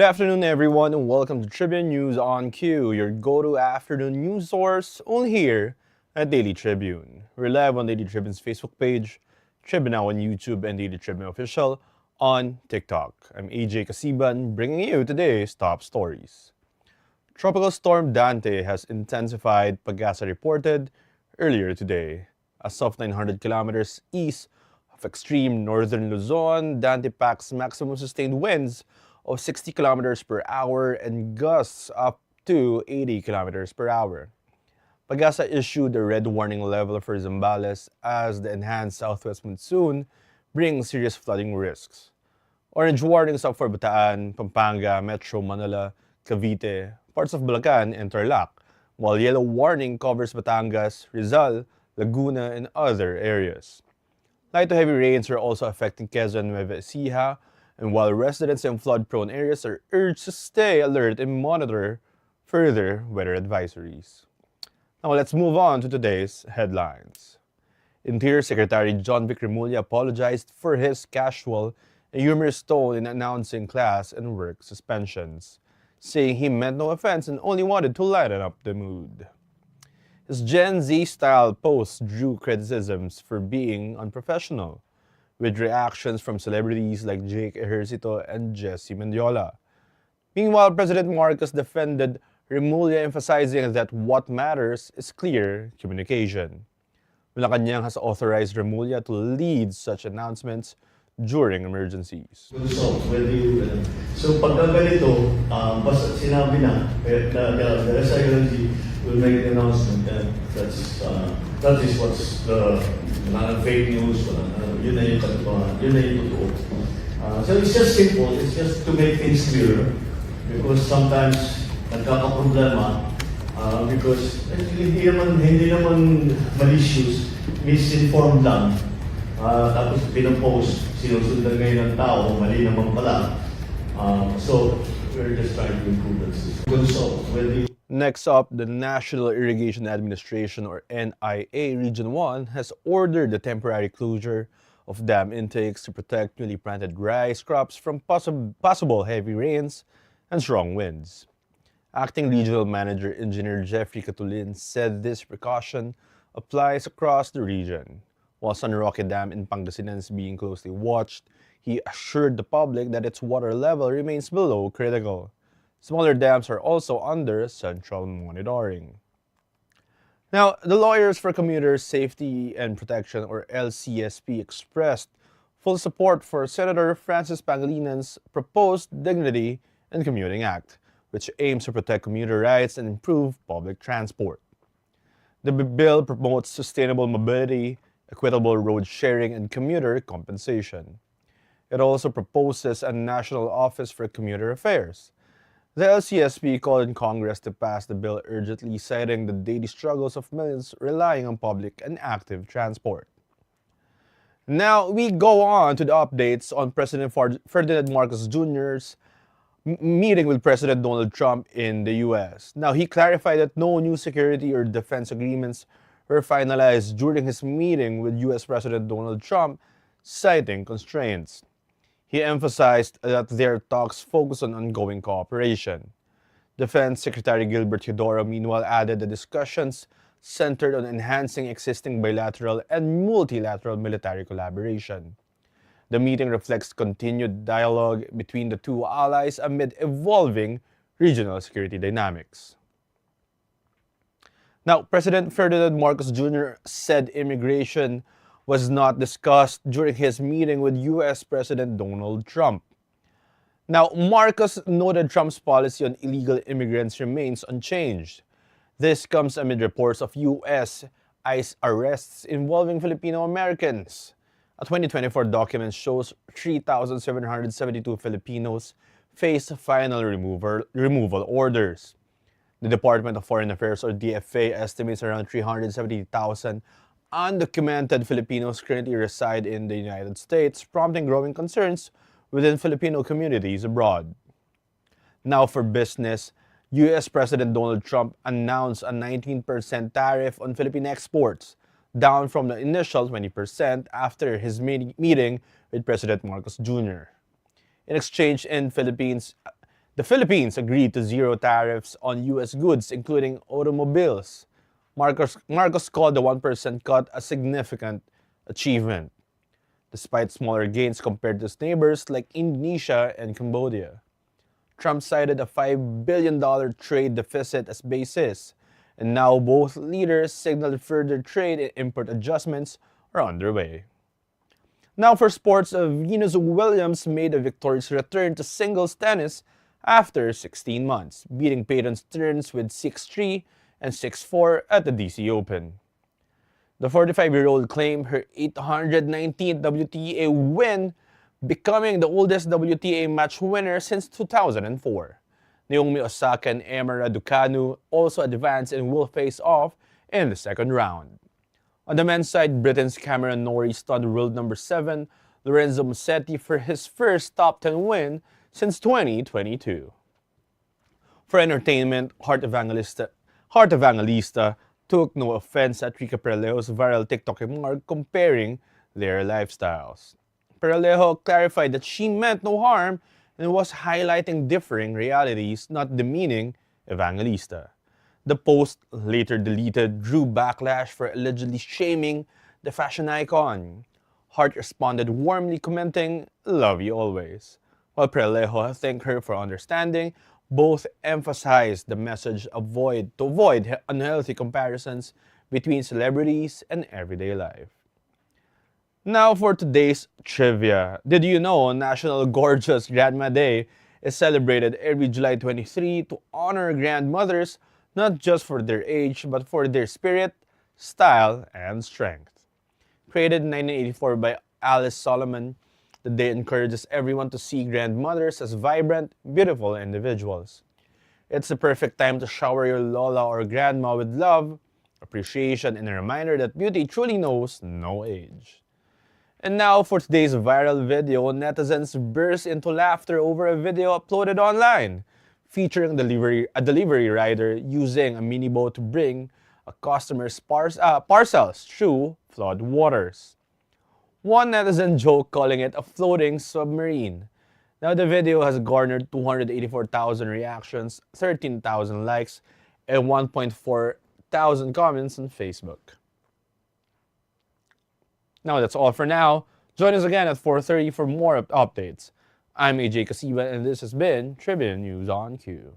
afternoon, everyone, and welcome to Tribune News on Q, your go-to afternoon news source, only here at Daily Tribune. We're live on Daily Tribune's Facebook page, Tribune Now on YouTube, and Daily Tribune Official on TikTok. I'm AJ Kasiban, bringing you today's top stories. Tropical storm Dante has intensified, Pagasa reported earlier today. A soft 900 kilometers east of extreme northern Luzon, Dante packs maximum sustained winds of 60 kilometers per hour and gusts up to 80 kilometers per hour. Pagasa issued a red warning level for Zambales as the enhanced southwest monsoon brings serious flooding risks. Orange warnings up for Bataan, Pampanga, Metro Manila, Cavite, parts of Bulacan, and Tarlac, while yellow warning covers Batangas, Rizal, Laguna, and other areas. Light to heavy rains are also affecting Quezon, Nueva Ecija, and while residents in flood-prone areas are urged to stay alert and monitor further weather advisories. Now let's move on to today's headlines. Interior Secretary John Vic Remulla apologized for his casual and humorous tone in announcing class and work suspensions, saying he meant no offense and only wanted to lighten up the mood. His Gen Z-style posts drew criticisms for being unprofessional, with reactions from celebrities like Jake Ejercito and Jesse Mendiola. Meanwhile, President Marcos defended Remulla, emphasizing that what matters is clear communication. Malacanang has authorized Remulla to lead such announcements during emergencies. So pagka ganito, basta sinabi na, the SILG will make the announcement, and that is what's the fake news, yun na yung totoo. So it's just simple, it's just to make things clearer, because sometimes nagkakaproblema, because hindi naman malicious, misinformed lang, tapos pinopost, sinusundan ngayon ng tao, mali naman pala. So we're just trying to improve that system. Next up, the National Irrigation Administration, or NIA Region 1, has ordered the temporary closure of dam intakes to protect newly planted rice crops from possible heavy rains and strong winds. Acting Regional Manager Engineer Jeffrey Catulin said this precaution applies across the region. While San Roque Dam in Pangasinan is being closely watched, he assured the public that its water level remains below critical. Smaller dams are also under central monitoring. Now, the Lawyers for Commuter Safety and Protection, or LCSP, expressed full support for Senator Francis Pangalinan's proposed Dignity in Commuting Act, which aims to protect commuter rights and improve public transport. The bill promotes sustainable mobility, equitable road sharing, and commuter compensation. It also proposes a National Office for Commuter Affairs. The LCSP called on Congress to pass the bill urgently, citing the daily struggles of millions relying on public and active transport. Now, we go on to the updates on President Ferdinand Marcos Jr.'s meeting with President Donald Trump in the U.S. Now, he clarified that no new security or defense agreements were finalized during his meeting with U.S. President Donald Trump, citing constraints. He emphasized that their talks focus on ongoing cooperation. Defense Secretary Gilbert Teodoro, meanwhile, added the discussions centered on enhancing existing bilateral and multilateral military collaboration. The meeting reflects continued dialogue between the two allies amid evolving regional security dynamics. Now, President Ferdinand Marcos Jr. said immigration was not discussed during his meeting with U.S. President Donald Trump. Now, Marcos noted Trump's policy on illegal immigrants remains unchanged. This comes amid reports of U.S. ICE arrests involving Filipino Americans. A 2024 document shows 3,772 Filipinos face final removal orders. The Department of Foreign Affairs, or DFA, estimates around 370,000 undocumented Filipinos currently reside in the United States, prompting growing concerns within Filipino communities abroad. Now for business, U.S. President Donald Trump announced a 19% tariff on Philippine exports, down from the initial 20% after his meeting with President Marcos Jr. In exchange in Philippines, The Philippines agreed to zero tariffs on U.S. goods, including automobiles. Marcos called the 1% cut a significant achievement, despite smaller gains compared to its neighbors like Indonesia and Cambodia. Trump cited a $5 billion trade deficit as basis, and now both leaders signaled further trade and import adjustments are underway. Now for sports, Venus Williams made a victorious return to singles tennis after 16 months, beating Peyton Stearns with 6-3 and 6-4 at the DC Open. The 45-year-old claimed her 819th WTA win, becoming the oldest WTA match winner since 2004. Naomi Osaka and Emma Raducanu also advanced and will face off in the second round. On the men's side, Britain's Cameron Norrie stunned world number 7 Lorenzo Musetti for his first top 10 win since 2022. For entertainment, Heart Evangelista took no offense at Rica Peralejo's viral TikTok remark comparing their lifestyles. Peralejo clarified that she meant no harm and was highlighting differing realities, not demeaning Evangelista. The post, later deleted, drew backlash for allegedly shaming the fashion icon. Hart responded warmly, commenting, "Love you always." While Peralejo thanked her for understanding, both emphasized the message to avoid unhealthy comparisons between celebrities and everyday life. Now for today's trivia. Did you know National Gorgeous Grandma Day is celebrated every July 23 to honor grandmothers not just for their age but for their spirit, style, and strength? Created in 1984 by Alice Solomon, the day encourages everyone to see grandmothers as vibrant, beautiful individuals. It's the perfect time to shower your Lola or grandma with love, appreciation, and a reminder that beauty truly knows no age. And now for today's viral video, netizens burst into laughter over a video uploaded online, featuring a delivery rider using a mini boat to bring a customer's parcels through flood waters. One netizen joked calling it a floating submarine. Now the video has garnered 284,000 reactions, 13,000 likes, and 1.4 thousand comments on Facebook. Now that's all for now. Join us again at 4:30 for more updates. I'm AJ Kasiban and this has been Tribune News on Cue.